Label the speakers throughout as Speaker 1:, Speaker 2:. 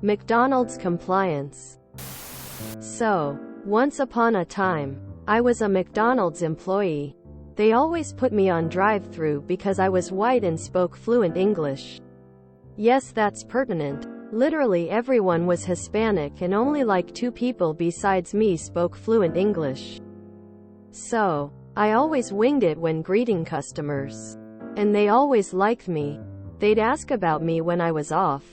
Speaker 1: McDonald's Compliance. So, once upon a time, I was a McDonald's employee. They always put me on drive-thru because I was white and spoke fluent English. Yes, that's pertinent. Literally everyone was Hispanic and only like 2 people besides me spoke fluent English. So, I always winged it when greeting customers. And they always liked me. They'd ask about me when I was off,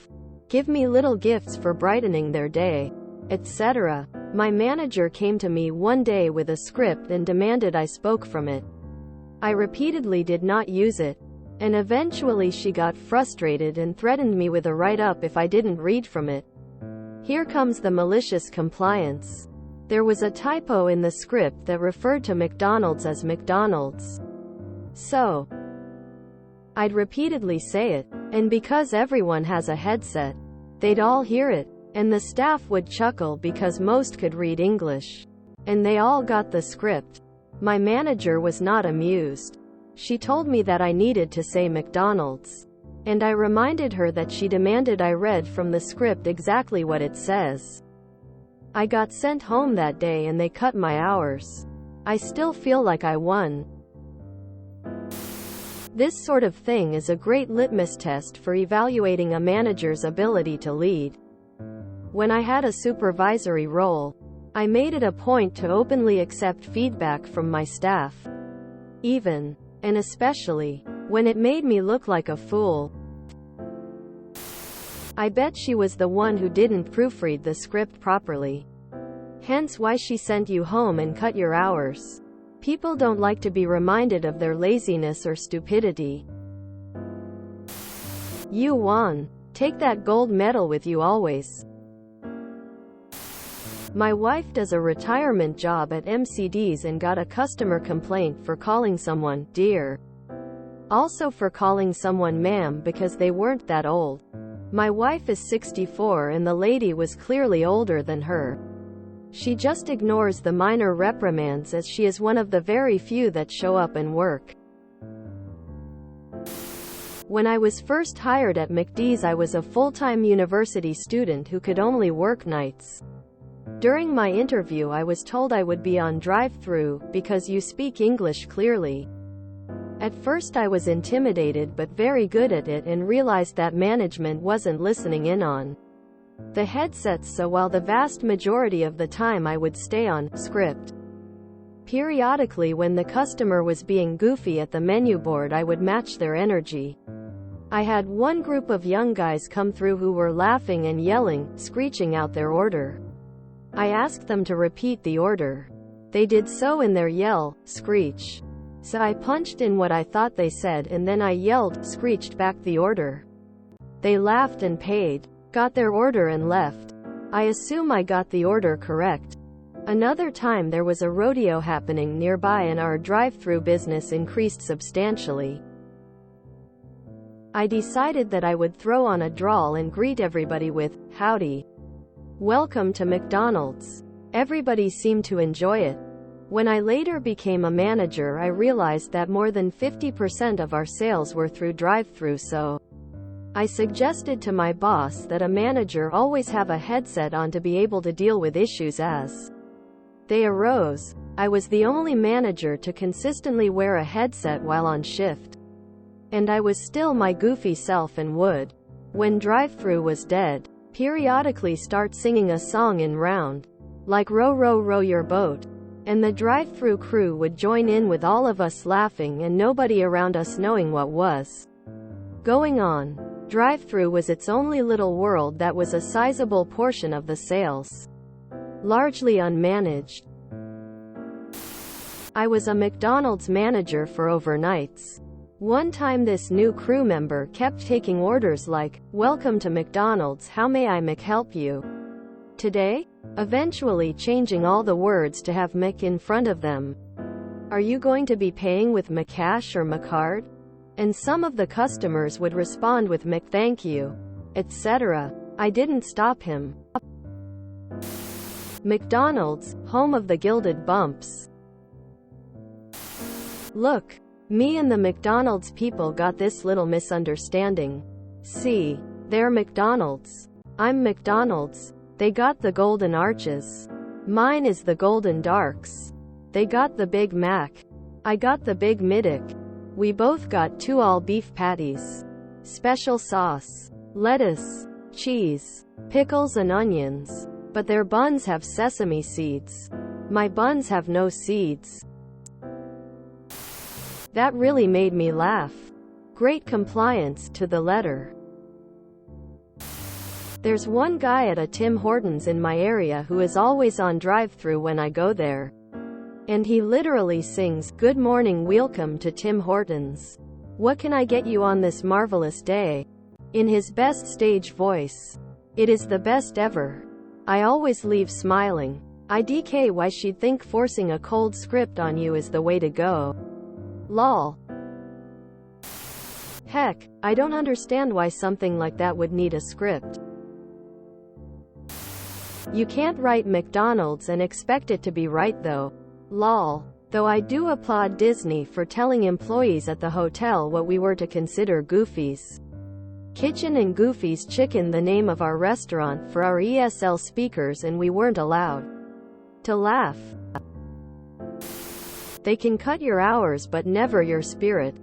Speaker 1: give me little gifts for brightening their day, etc. My manager came to me one day with a script and demanded I spoke from it. I repeatedly did not use it, and eventually she got frustrated and threatened me with a write-up if I didn't read from it. Here comes the malicious compliance. There was a typo in the script that referred to McDonald's as McDonald's. So, I'd repeatedly say it, and because everyone has a headset, they'd all hear it, and the staff would chuckle because most could read English. And they all got the script. My manager was not amused. She told me that I needed to say McDonald's. And I reminded her that she demanded I read from the script exactly what it says. I got sent home that day and they cut my hours. I still feel like I won. This sort of thing is a great litmus test for evaluating a manager's ability to lead. When I had a supervisory role, I made it a point to openly accept feedback from my staff. Even, and especially, when it made me look like a fool. I bet she was the one who didn't proofread the script properly. Hence why she sent you home and cut your hours. People don't like to be reminded of their laziness or stupidity. You won. Take that gold medal with you always. My wife does a retirement job at McD's and got a customer complaint for calling someone dear. Also for calling someone ma'am because they weren't that old. My wife is 64 and the lady was clearly older than her. She just ignores the minor reprimands as she is one of the very few that show up and work. When I was first hired at McD's, I was a full-time university student who could only work nights. During my interview, I was told I would be on drive-thru because you speak English clearly. At first I was intimidated but very good at it and realized that management wasn't listening in on the headsets, so while the vast majority of the time I would stay on script. Periodically when the customer was being goofy at the menu board, I would match their energy. I had one group of young guys come through who were laughing and yelling, screeching out their order. I asked them to repeat the order. They did so in their yell, screech. So I punched in what I thought they said and then I yelled, screeched back the order. They laughed and paid, got their order and left. I assume I got the order correct. Another time there was a rodeo happening nearby and our drive-thru business increased substantially. I decided that I would throw on a drawl and greet everybody with, howdy. Welcome to McDonald's. Everybody seemed to enjoy it. When I later became a manager, I realized that more than 50% of our sales were through drive-thru, so I suggested to my boss that a manager always have a headset on to be able to deal with issues as they arose. I was the only manager to consistently wear a headset while on shift. And I was still my goofy self and would, when drive-thru was dead, periodically start singing a song in round, like row row row your boat. And the drive-thru crew would join in with all of us laughing and nobody around us knowing what was going on. Drive-thru was its only little world that was a sizable portion of the sales. Largely unmanaged. I was a McDonald's manager for overnights. One time this new crew member kept taking orders like, welcome to McDonald's, how may I help you today? Eventually changing all the words to have Mc in front of them. Are you going to be paying with McCash or McCard? And some of the customers would respond with Mc thank you, etc. I didn't stop him. McDonald's, home of the gilded bumps. Look, me and the McDonald's people got this little misunderstanding. See, they're McDonald's. I'm McDonald's. They got the golden arches. Mine is the golden darks. They got the Big Mac. I got the Big Middick. We both got 2 all-beef patties. Special sauce. Lettuce. Cheese. Pickles and onions. But their buns have sesame seeds. My buns have no seeds. That really made me laugh. Great compliance to the letter. There's one guy at a Tim Hortons in my area who is always on drive-thru when I go there. And he literally sings, "Good morning, welcome to Tim Hortons. What can I get you on this marvelous day?" in his best stage voice. It is the best ever. I always leave smiling. IDK why she'd think forcing a cold script on you is the way to go. Lol. Heck, I don't understand why something like that would need a script. You can't write McDonald's and expect it to be right though. Lol. Though I do applaud Disney for telling employees at the hotel what we were to consider Goofy's Kitchen and Goofy's Chicken, the name of our restaurant, for our ESL speakers, and we weren't allowed to laugh. They can cut your hours but never your spirit.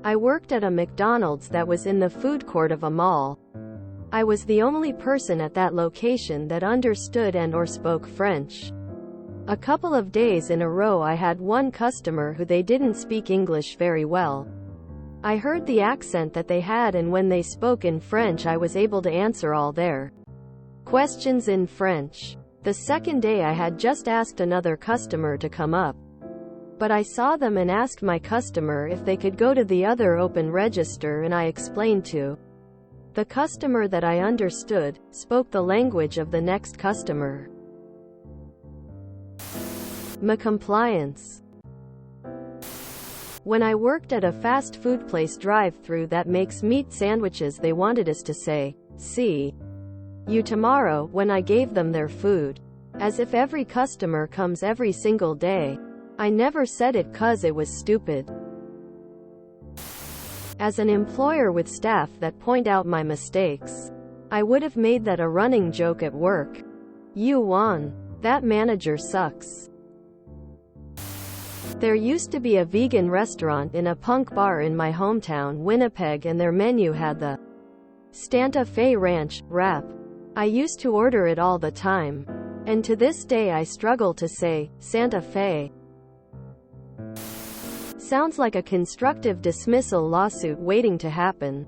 Speaker 1: I worked at a McDonald's that was in the food court of a mall. I was the only person at that location that understood and/or spoke French. A couple of days in a row I had one customer who they didn't speak English very well. I heard the accent that they had, and when they spoke in French I was able to answer all their questions in French. The second day I had just asked another customer to come up. But I saw them and asked my customer if they could go to the other open register, and I explained to the customer that I understood, spoke the language of the next customer. MaliciousCompliance. When I worked at a fast food place drive-thru that makes meat sandwiches, they wanted us to say, "See you tomorrow," when I gave them their food. As if every customer comes every single day. I never said it 'cause it was stupid. As an employer with staff that point out my mistakes, I would have made that a running joke at work. You won. That manager sucks. There used to be a vegan restaurant in a punk bar in my hometown, Winnipeg, and their menu had the Santa Fe Ranch wrap. I used to order it all the time. And to this day I struggle to say Santa Fe. Sounds like a constructive dismissal lawsuit waiting to happen.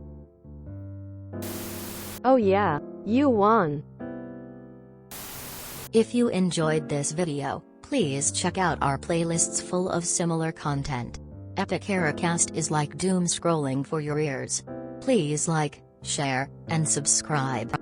Speaker 1: Oh yeah, you won.
Speaker 2: If you enjoyed this video, please check out our playlists full of similar content. Epic Eracast is like doom scrolling for your ears. Please like, share, and subscribe.